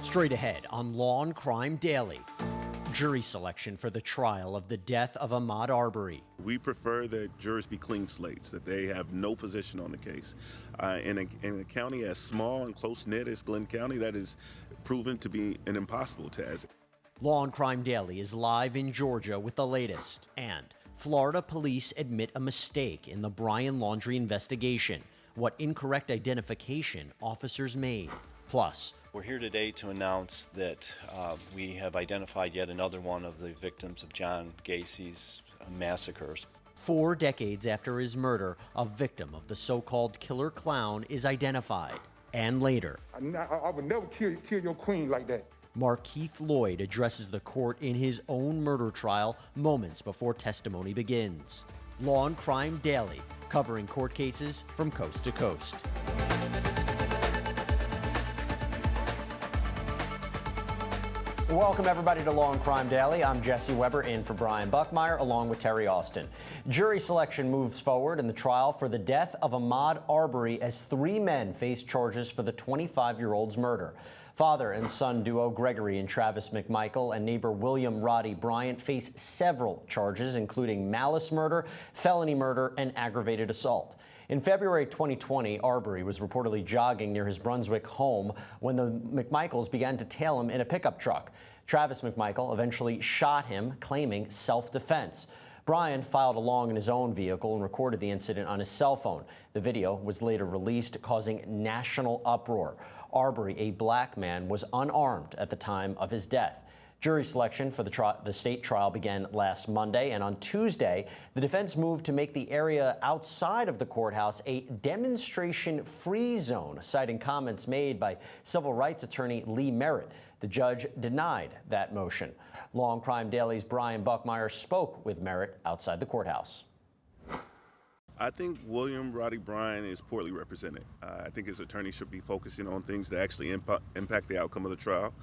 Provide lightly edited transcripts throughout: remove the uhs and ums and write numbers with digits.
Straight ahead on Law&Crime Daily. Jury selection for the trial of the death of Ahmaud Arbery. We prefer that jurors be clean slates, that they have no position on the case. In a county as small and close-knit as Glenn County, that is proven to be an impossible task. Law&Crime Daily is live in Georgia with the latest. And Florida police admit a mistake in the Brian Laundrie investigation. What incorrect identification officers made. Plus, we're here today to announce that we have identified yet another one of the victims of John Gacy's massacres. 4 decades after his murder, a victim of the so-called killer clown is identified. And later, I would never kill your queen like that. Markeith Loyd addresses the court in his own murder trial moments before testimony begins. Law&Crime Daily, covering court cases from coast to coast. Welcome, everybody, to Law&Crime Daily. I'm Jesse Weber, in for Brian Buckmeyer, along with Terry Austin. Jury selection moves forward in the trial for the death of Ahmaud Arbery as 3 men face charges for the 25-year-old's murder. Father and son duo Gregory and Travis McMichael and neighbor William Roddy Bryant face several charges, including malice murder, felony murder, and aggravated assault. In February 2020, Arbery was reportedly jogging near his Brunswick home when the McMichaels began to tail him in a pickup truck. Travis McMichael eventually shot him, claiming self-defense. Brian filed along in his own vehicle and recorded the incident on his cell phone. The video was later released, causing national uproar. Arbery, a black man, was unarmed at the time of his death. Jury selection for the state trial began last Monday, and on Tuesday, the defense moved to make the area outside of the courthouse a demonstration-free zone, citing comments made by civil rights attorney Lee Merritt. The judge denied that motion. Law&Crime Daily's Brian Buckmeyer spoke with Merritt outside the courthouse. I think William Roddy Bryant is poorly represented. I think his attorney should be focusing on things that actually impact the outcome of the trial.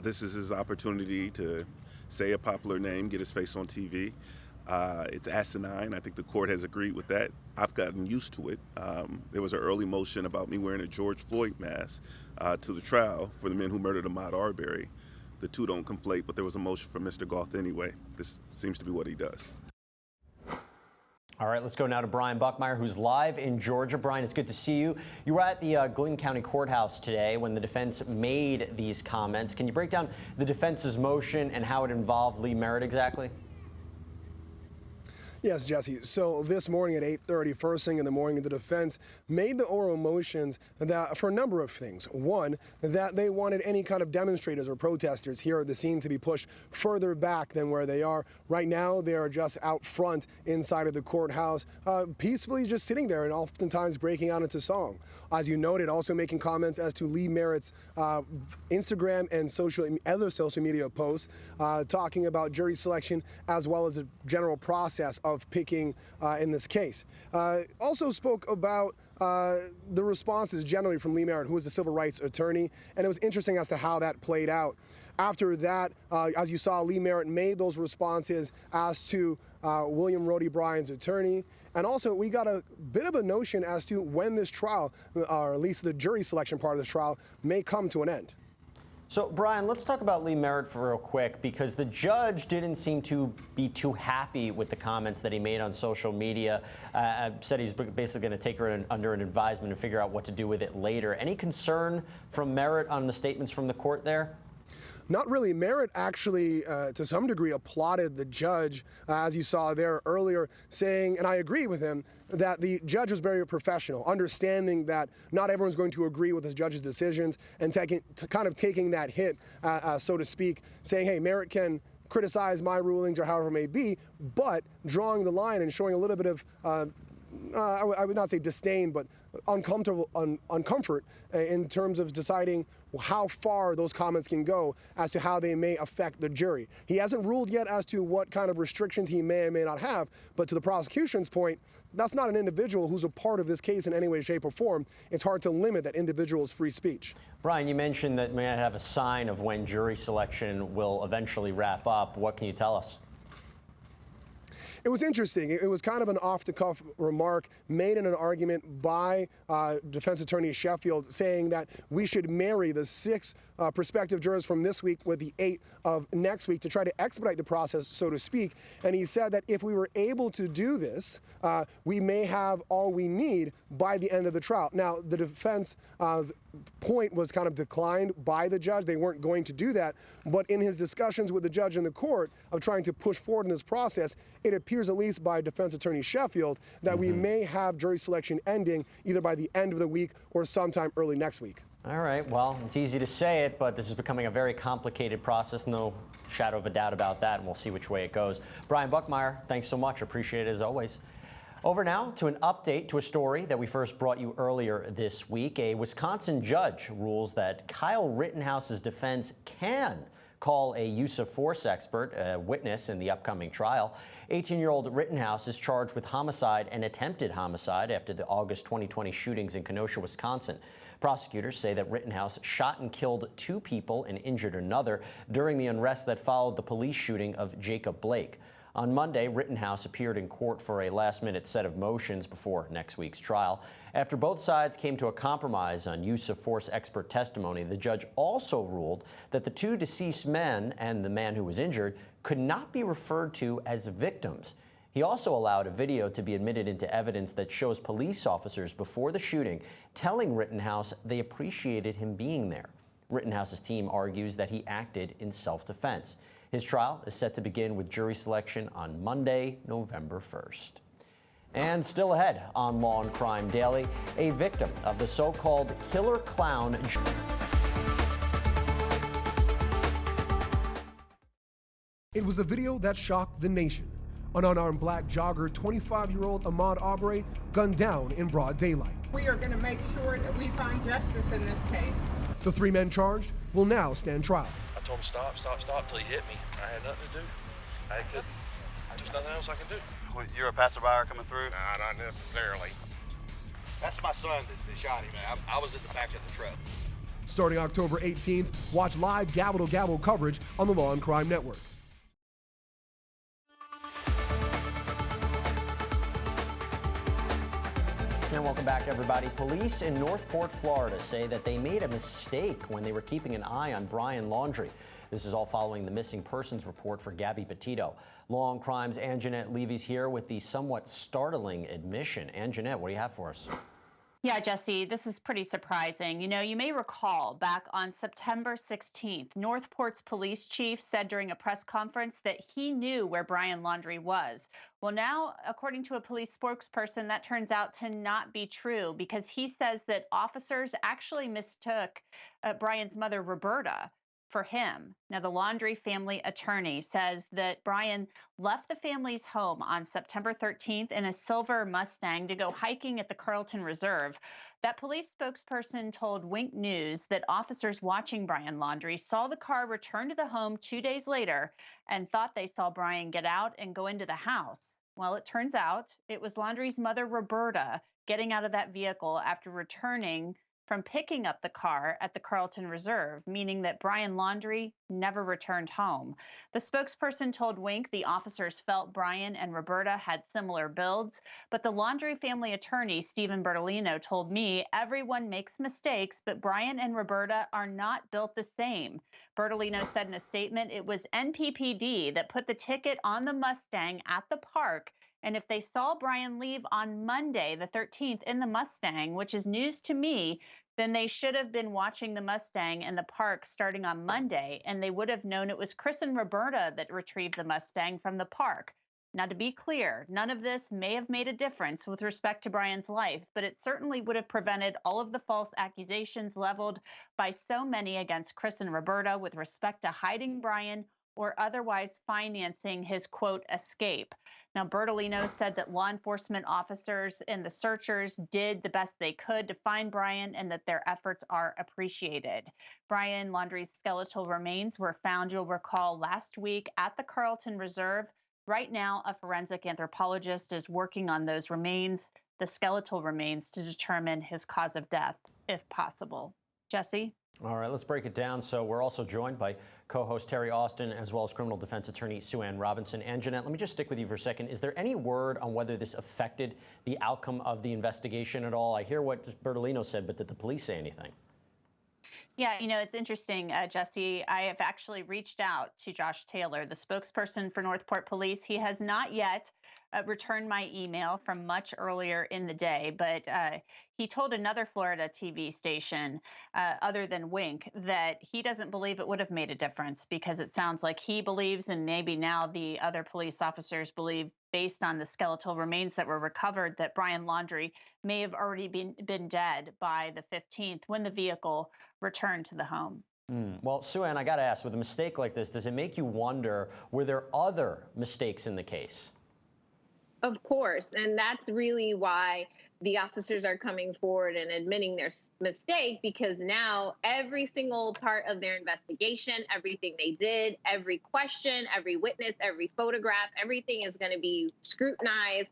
This is his opportunity to say a popular name, get his face on TV. It's asinine. I think the court has agreed with that. I've gotten used to it. There was an early motion about me wearing a George Floyd mask to the trial for the men who murdered Ahmaud Arbery. The two don't conflate, but there was a motion for Mr. Goff anyway. This seems to be what he does. All right, let's go now to Brian Buckmeyer, who's live in Georgia. Brian, it's good to see you. You were at the Glenn County Courthouse today when the defense made these comments. Can you break down the defense's motion and how it involved Lee Merritt exactly? Yes, Jesse. So this morning at 8:30, first thing in the morning, the defense made the oral motions that for a number of things. One, that they wanted any kind of demonstrators or protesters here at the scene to be pushed further back than where they are. Right now, they are just out front inside of the courthouse, peacefully just sitting there and oftentimes breaking out into song. As you noted, also making comments as to Lee Merritt's Instagram and other social media posts, talking about jury selection as well as the general process of picking in this case. Also spoke about the responses generally from Lee Merritt, who is a civil rights attorney, and it was interesting as to how that played out. After that, as you saw, Lee Merritt made those responses as to William Roddy Bryant's attorney. And also, we got a bit of a notion as to when this trial, or at least the jury selection part of this trial, may come to an end. So, Brian, let's talk about Lee Merritt for real quick, because the judge didn't seem to be too happy with the comments that he made on social media. Said he's basically going to take her under an advisement and figure out what to do with it later. Any concern from Merritt on the statements from the court there? Not really. Merritt actually, to some degree, applauded the judge, as you saw there earlier, saying, and I agree with him, that the judge was very professional, understanding that not everyone's going to agree with the judge's decisions and kind of taking that hit, so to speak, saying, hey, Merritt can criticize my rulings or however it may be, but drawing the line and showing a little bit of I would not say disdain, but uncomfort in terms of deciding how far those comments can go as to how they may affect the jury. He hasn't ruled yet as to what kind of restrictions he may or may not have, but to the prosecution's point, that's not an individual who's a part of this case in any way, shape, or form. It's hard to limit that individual's free speech. Brian, you mentioned that we might have a sign of when jury selection will eventually wrap up. What can you tell us? It was interesting. It was kind of an off-the-cuff remark made in an argument by defense attorney Sheffield, saying that we should marry the 6 prospective jurors from this week with the 8 of next week to try to expedite the process, so to speak. And he said that if we were able to do this, we may have all we need by the end of the trial. Now, the defense point was kind of declined by the judge. They weren't going to do that. But in his discussions with the judge in the court of trying to push forward in this process, it appears, at least by defense attorney Sheffield, that we may have jury selection ending either by the end of the week or sometime early next week. All right, well, it's easy to say it, but this is becoming a very complicated process. No shadow of a doubt about that, and we'll see which way it goes. Brian Buckmeyer, thanks so much. Appreciate it as always. Over now to an update to a story that we first brought you earlier this week. A Wisconsin judge rules that Kyle Rittenhouse's defense can call a use of force expert, a witness in the upcoming trial. 18-year-old Rittenhouse is charged with homicide and attempted homicide after the August 2020 shootings in Kenosha, Wisconsin. Prosecutors say that Rittenhouse shot and killed 2 people and injured another during the unrest that followed the police shooting of Jacob Blake. On Monday, Rittenhouse appeared in court for a last-minute set of motions before next week's trial. After both sides came to a compromise on use of force expert testimony, the judge also ruled that the 2 deceased men and the man who was injured could not be referred to as victims. He also allowed a video to be admitted into evidence that shows police officers before the shooting telling Rittenhouse they appreciated him being there. Rittenhouse's team argues that he acted in self-defense. His trial is set to begin with jury selection on Monday, November 1st. And still ahead on Law and Crime Daily, a victim of the so-called killer clown. It was the video that shocked the nation. An unarmed black jogger, 25-year-old Ahmaud Arbery, gunned down in broad daylight. We are going to make sure that we find justice in this case. The 3 men charged will now stand trial. I told him stop, stop, stop till he hit me. I had nothing to do. There's nothing else I can do. You're a passerby coming through? Nah, not necessarily. That's my son that shot him. I was in the back of the truck. Starting October 18th, watch live gavel-to-gavel coverage on the Law and Crime Network. And welcome back, everybody. Police in Northport, Florida say that they made a mistake when they were keeping an eye on Brian Laundrie. This is all following the missing persons report for Gabby Petito. Law and Crime's Anjanette Levy's here with the somewhat startling admission. Anjanette, what do you have for us? Yeah, Jesse, this is pretty surprising. You know, you may recall back on September 16th, Northport's police chief said during a press conference that he knew where Brian Laundrie was. Well, now, according to a police spokesperson, that turns out to not be true because he says that officers actually mistook Brian's mother, Roberta, for him. Now, the Laundrie family attorney says that Brian left the family's home on September 13th in a silver Mustang to go hiking at the Carlton Reserve. That police spokesperson told Wink News that officers watching Brian Laundrie saw the car return to the home 2 days later and thought they saw Brian get out and go into the house. Well, it turns out it was Laundrie's mother, Roberta, getting out of that vehicle after returning from picking up the car at the Carlton Reserve, meaning that Brian Laundrie never returned home. The spokesperson told Wink the officers felt Brian and Roberta had similar builds, but the Laundrie family attorney, Stephen Bertolino, told me everyone makes mistakes, but Brian and Roberta are not built the same. Bertolino said in a statement it was NPPD that put the ticket on the Mustang at the park. And if they saw Brian leave on Monday, the 13th, in the Mustang, which is news to me, then they should have been watching the Mustang in the park starting on Monday, and they would have known it was Chris and Roberta that retrieved the Mustang from the park. Now, to be clear, none of this may have made a difference with respect to Brian's life, but it certainly would have prevented all of the false accusations leveled by so many against Chris and Roberta with respect to hiding Brian or otherwise financing his, quote, escape. Now, Bertolino said that law enforcement officers and the searchers did the best they could to find Brian and that their efforts are appreciated. Brian Laundrie's skeletal remains were found, you'll recall, last week at the Carlton Reserve. Right now, a forensic anthropologist is working on those remains, the skeletal remains, to determine his cause of death, if possible. Jesse? All right, let's break it down. So we're also joined by co-host Terry Austin, as well as criminal defense attorney Sue Ann Robinson. And Jeanette, let me just stick with you for a second. Is there any word on whether this affected the outcome of the investigation at all? I hear what Bertolino said, but did the police say anything? Yeah, it's interesting, Jesse. I have actually reached out to Josh Taylor, the spokesperson for Northport Police. He has not yet returned my email from much earlier in the day, but he told another Florida TV station, other than Wink, that he doesn't believe it would have made a difference because it sounds like he believes, and maybe now the other police officers believe, based on the skeletal remains that were recovered, that Brian Laundrie may have already been dead by the 15th when the vehicle returned to the home. Well, Sue Ann, I got to ask, with a mistake like this, does it make you wonder, were there other mistakes in the case? Of course, and that's really why the officers are coming forward and admitting their mistake, because now every single part of their investigation, everything they did, every question, every witness, every photograph, everything is going to be scrutinized,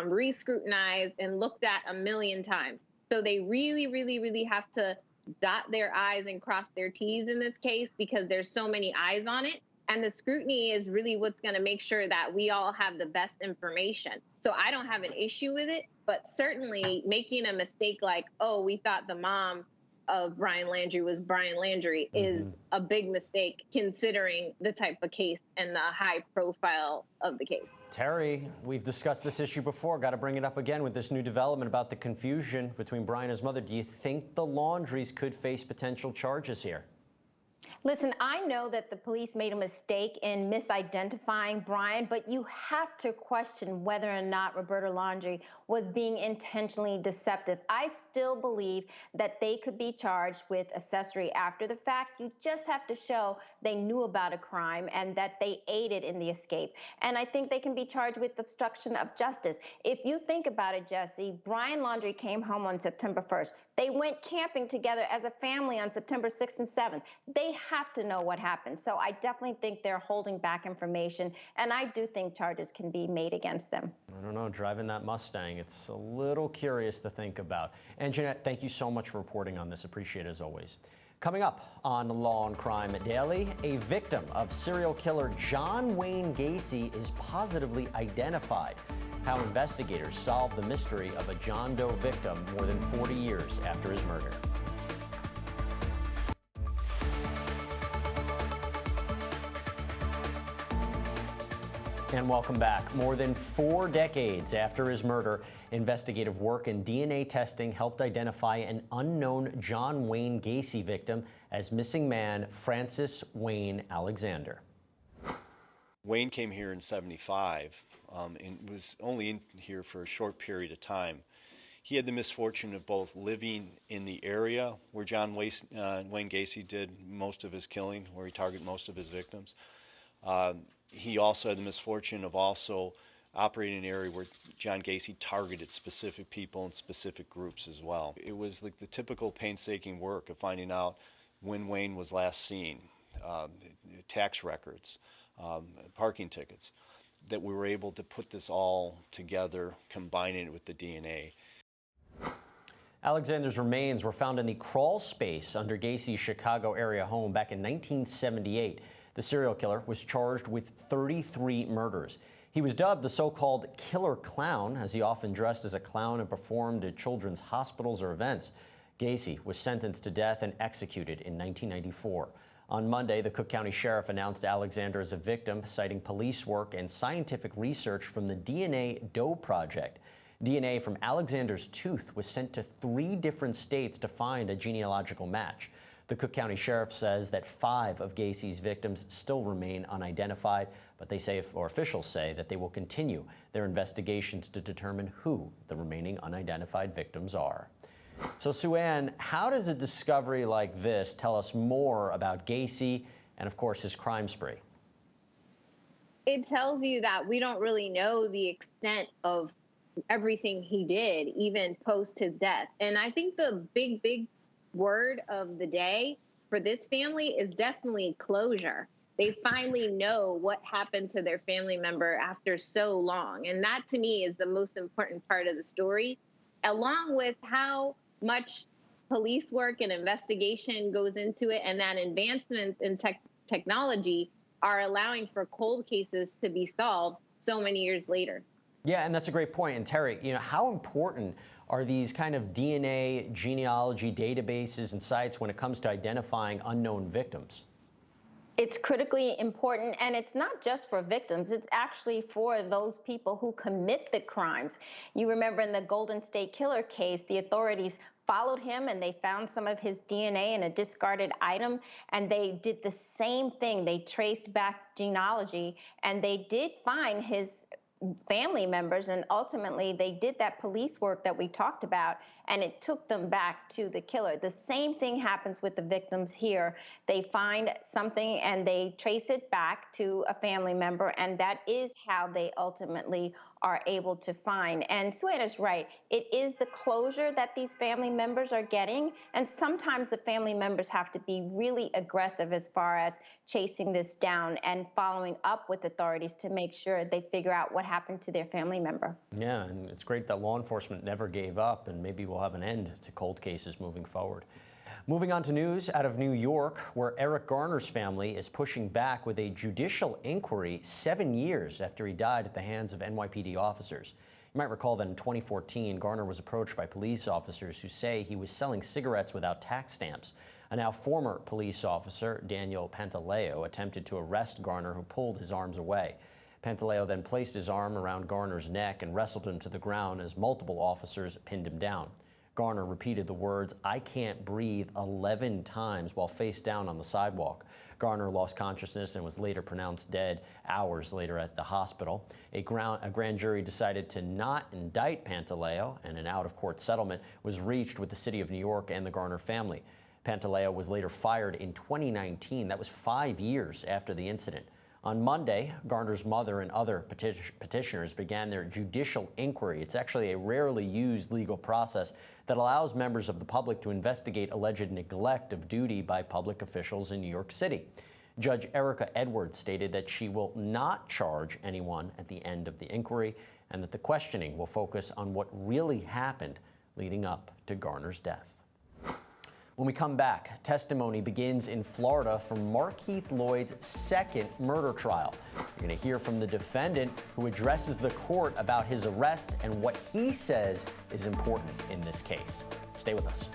re-scrutinized, and looked at a million times. So they really, really, really have to dot their I's and cross their T's in this case because there's so many eyes on it. And the scrutiny is really what's going to make sure that we all have the best information. So I don't have an issue with it, but certainly making a mistake like, oh, we thought the mom of Brian Laundrie was Brian Laundrie is a big mistake considering the type of case and the high profile of the case. Terry, we've discussed this issue before. Got to bring it up again with this new development about the confusion between Brian and his mother. Do you think the Laundries could face potential charges here? Listen, I know that the police made a mistake in misidentifying Brian, but you have to question whether or not Roberta Laundrie was being intentionally deceptive. I still believe that they could be charged with accessory after the fact. You just have to show they knew about a crime and that they aided in the escape. And I think they can be charged with obstruction of justice. If you think about it, Jesse, Brian Laundrie came home on September 1st. They went camping together as a family on September 6th and 7th. They have to know what happened. So I definitely think they're holding back information, and I do think charges can be made against them. I don't know, driving that Mustang, it's a little curious to think about. And Jeanette, thank you so much for reporting on this. Appreciate it as always. Coming up on Law and Crime Daily, a victim of serial killer John Wayne Gacy is positively identified. How investigators solve the mystery of a John Doe victim more than 40 years after his murder. And welcome back. More than 4 decades after his murder, investigative work and DNA testing helped identify an unknown John Wayne Gacy victim as missing man Francis Wayne Alexander. Wayne came here in '75 and was only in here for a short period of time. He had the misfortune of both living in the area where John Wayne Gacy did most of his killing, where he targeted most of his victims. He also had the misfortune of also operating in an area where John Gacy targeted specific people and specific groups as well. It was like the typical painstaking work of finding out when Wayne was last seen, tax records, parking tickets, that we were able to put this all together, combining it with the DNA. Alexander's remains were found in the crawl space under Gacy's Chicago area home back in 1978. The serial killer was charged with 33 murders. He was dubbed the so-called killer clown, as he often dressed as a clown and performed at children's hospitals or events. Gacy was sentenced to death and executed in 1994. On Monday, the Cook County Sheriff announced Alexander as a victim, citing police work and scientific research from the DNA Doe Project. DNA from Alexander's tooth was sent to 3 different states to find a genealogical match. The Cook County Sheriff says that 5 of Gacy's victims still remain unidentified, but they say, or officials say, that they will continue their investigations to determine who the remaining unidentified victims are. So, Sue Ann, how does a discovery like this tell us more about Gacy and, of course, his crime spree? It tells you that we don't really know the extent of everything he did, even post his death. And I think the big word of the day for this family is definitely closure. They finally know what happened to their family member after so long. And that, to me, is the most important part of the story, along with how much police work and investigation goes into it, and that advancements in technology are allowing for cold cases to be solved so many years later. Yeah, and that's a great point. And Terry, how important are these kind of DNA genealogy databases and sites when it comes to identifying unknown victims? It's critically important, and it's not just for victims. It's actually for those people who commit the crimes. You remember in the Golden State Killer case, the authorities followed him and they found some of his DNA in a discarded item, and they did the same thing. They traced back genealogy, and they did find his family members, and ultimately they did that police work that we talked about, and it took them back to the killer. The same thing happens with the victims here. They find something and they trace it back to a family member, and that is how they ultimately are able to find. And Suanna's right. It is the closure that these family members are getting, and sometimes the family members have to be really aggressive as far as chasing this down and following up with authorities to make sure they figure out what happened to their family member. Yeah, and it's great that law enforcement never gave up, and maybe we'll have an end to cold cases moving forward. Moving on to news out of New York, where Eric Garner's family is pushing back with a judicial inquiry 7 years after he died at the hands of NYPD officers. You might recall that in 2014, Garner was approached by police officers who say he was selling cigarettes without tax stamps. A now former police officer, Daniel Pantaleo, attempted to arrest Garner, who pulled his arms away. Pantaleo then placed his arm around Garner's neck and wrestled him to the ground as multiple officers pinned him down. Garner repeated the words, "I can't breathe," 11 times while face down on the sidewalk. Garner lost consciousness and was later pronounced dead hours later at the hospital. A grand jury decided to not indict Pantaleo, and an out-of-court settlement was reached with the city of New York and the Garner family. Pantaleo was later fired in 2019. That was 5 years after the incident. On Monday, Garner's mother and other petitioners began their judicial inquiry. It's actually a rarely used legal process that allows members of the public to investigate alleged neglect of duty by public officials in New York City. Judge Erica Edwards stated that she will not charge anyone at the end of the inquiry, and that the questioning will focus on what really happened leading up to Garner's death. When we come back, testimony begins in Florida from Markeith Loyd's second murder trial. You're going to hear from the defendant, who addresses the court about his arrest and what he says is important in this case. Stay with us.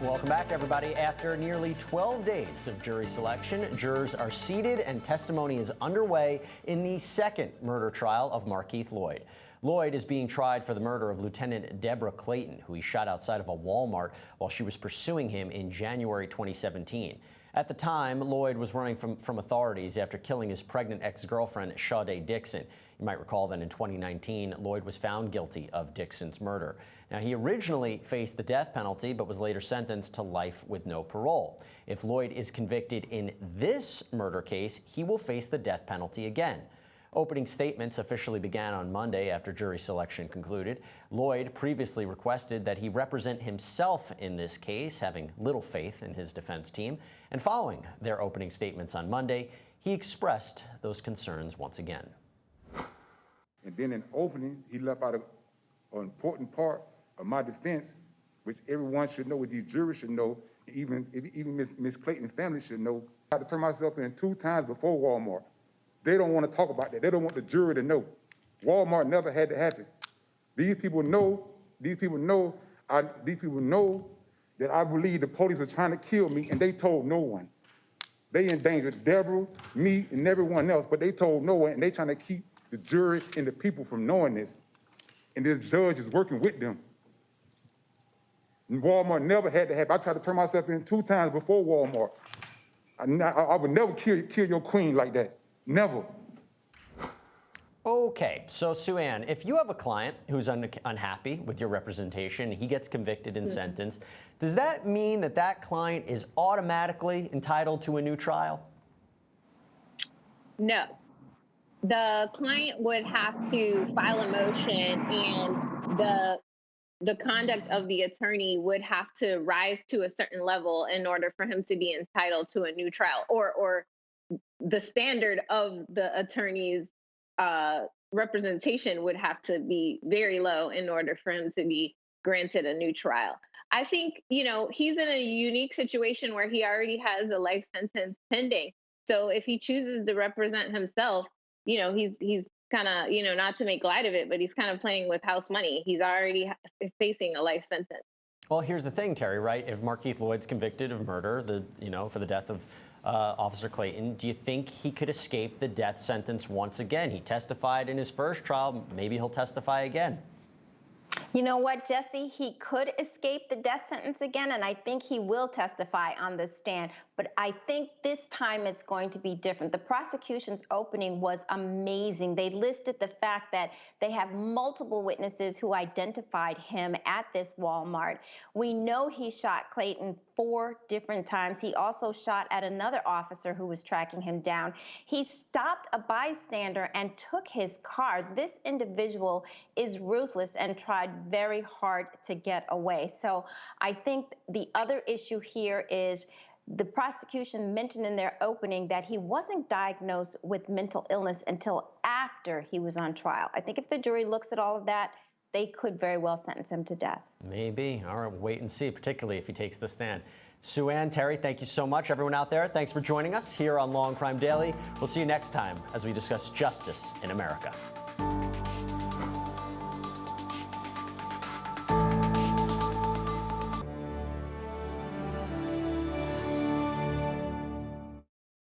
Welcome back, everybody. After nearly 12 days of jury selection, jurors are seated and testimony is underway in the second murder trial of Markeith Loyd. Loyd is being tried for the murder of Lieutenant Deborah Clayton, who he shot outside of a Walmart while she was pursuing him in January 2017. At the time, Loyd was running from authorities after killing his pregnant ex-girlfriend, Sade Dixon. You might recall that in 2019, Loyd was found guilty of Dixon's murder. Now, he originally faced the death penalty, but was later sentenced to life with no parole. If Loyd is convicted in this murder case, he will face the death penalty again. Opening statements officially began on Monday after jury selection concluded. Loyd previously requested that he represent himself in this case, having little faith in his defense team. And following their opening statements on Monday, he expressed those concerns once again. And then in opening, he left out an important part of my defense, which everyone should know, what these jurors should know, even Miss Clayton's family should know. I had to turn myself in 2 times before Walmart. They don't want to talk about that. They don't want the jury to know. Walmart never had to happen. These people know that I believe the police were trying to kill me, and they told no one. They endangered Deborah, me, and everyone else, but they told no one, and they trying to keep the jury and the people from knowing this. And this judge is working with them. And Walmart never had to happen. I tried to turn myself in 2 times before Walmart. I would never kill your queen like that. Never. Okay, so Sue Ann, if you have a client who's unhappy with your representation, he gets convicted and sentenced, does that mean that that client is automatically entitled to a new trial? No. The client would have to file a motion, and the the conduct of the attorney would have to rise to a certain level in order for him to be entitled to a new trial, or the standard of the attorney's representation would have to be very low in order for him to be granted a new trial. I think, he's in a unique situation where he already has a life sentence pending. So if he chooses to represent himself, he's kind of, not to make light of it, but he's kind of playing with house money. He's already facing a life sentence. Well, here's the thing, Terry, right? If Markeith Loyd's convicted of murder, for the death of Officer Clayton, do you think he could escape the death sentence once again? He testified in his first trial. Maybe he'll testify again. You know what, Jesse? He could escape the death sentence again, and I think he will testify on the stand. But I think this time it's going to be different. The prosecution's opening was amazing. They listed the fact that they have multiple witnesses who identified him at this Walmart. We know he shot Clayton 4 different times. He also shot at another officer who was tracking him down. He stopped a bystander and took his car. This individual is ruthless and tried very hard to get away. So I think the other issue here is the prosecution mentioned in their opening that he wasn't diagnosed with mental illness until after he was on trial. I think if the jury looks at all of that, they could very well sentence him to death. Maybe. All right, wait and see, particularly if he takes the stand. Sue Ann, Terry, thank you so much. Everyone out there, thanks for joining us here on Law and Crime Daily. We'll see you next time as we discuss justice in America.